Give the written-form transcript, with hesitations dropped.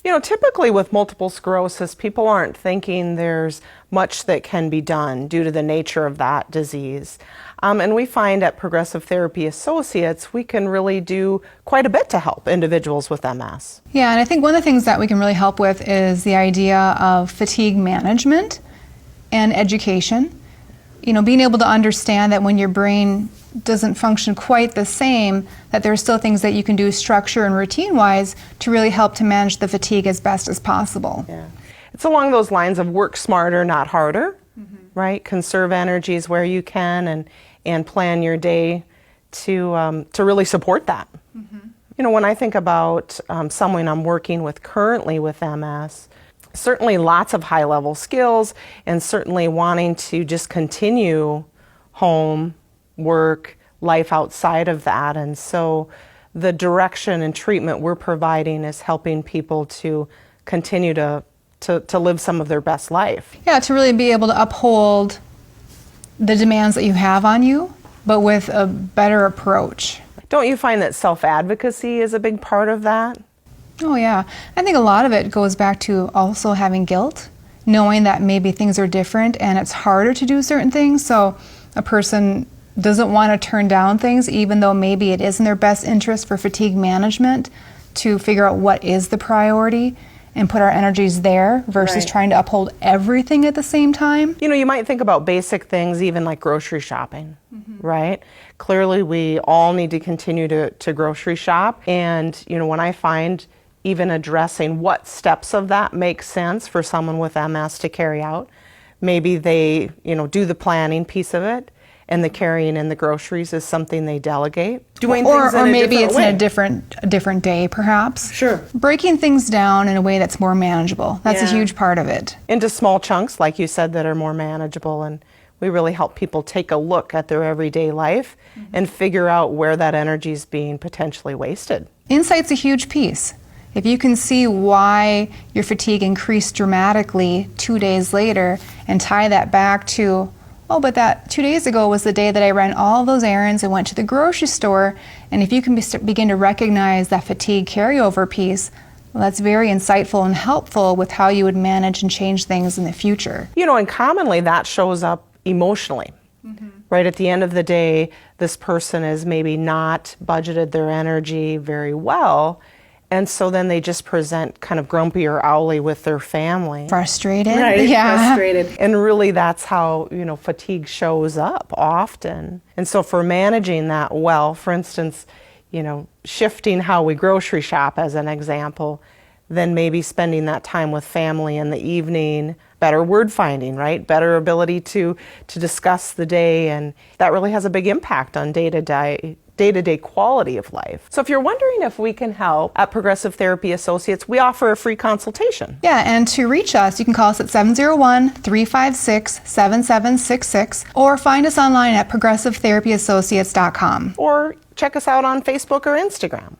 Typically with multiple sclerosis, people aren't thinking there's much that can be done due to the nature of that disease. And we find at Progressive Therapy Associates, we can really do quite a bit to help individuals with MS. Yeah, and I think one of the things that we can really help with is the idea of fatigue management and education. Being able to understand that when your brain doesn't function quite the same, that there are still things that you can do structure and routine-wise to really help to manage the fatigue as best as possible. Yeah. It's along those lines of work smarter, not harder, right? Conserve energies where you can and plan your day to really support that. When I think about someone I'm working with currently with MS, certainly lots of high-level skills and certainly wanting to just continue home, work, life outside of that. And so the direction and treatment we're providing is helping people to continue to live some of their best life. Yeah, to really be able to uphold the demands that you have on you, but with a better approach. Don't you find that self-advocacy is a big part of that? Oh yeah, I think a lot of it goes back to also having guilt, knowing that maybe things are different and it's harder to do certain things, so a person doesn't want to turn down things even though maybe it is in their best interest for fatigue management to figure out what is the priority and put our energies there versus trying to uphold everything at the same time. You might think about basic things even like grocery shopping, right? Clearly we all need to continue to grocery shop, and when I find even addressing what steps of that make sense for someone with MS to carry out, maybe they do the planning piece of it, and the carrying in the groceries is something they delegate. Doing things in or a maybe different it's way. in a different day, perhaps. Sure. Breaking things down in a way that's more manageable. That's a huge part of it. Into small chunks, like you said, that are more manageable, and we really help people take a look at their everyday life and figure out where that energy is being potentially wasted. Insight's a huge piece. If you can see why your fatigue increased dramatically 2 days later and tie that back to, oh, but that 2 days ago was the day that I ran all those errands and went to the grocery store, and if you can begin to recognize that fatigue carryover piece, well, that's very insightful and helpful with how you would manage and change things in the future. And commonly that shows up emotionally. Right at the end of the day, this person has maybe not budgeted their energy very well, and so then they just present kind of grumpy or owly with their family. Frustrated. Right, Yeah. frustrated. And really that's how, fatigue shows up often. And so for managing that well, for instance, shifting how we grocery shop as an example, then maybe spending that time with family in the evening, better word finding, right? Better ability to discuss the day, and that really has a big impact on day-to-day quality of life. So if you're wondering if we can help at Progressive Therapy Associates, we offer a free consultation. Yeah, and to reach us, you can call us at 701-356-7766 or find us online at progressivetherapyassociates.com. Or check us out on Facebook or Instagram.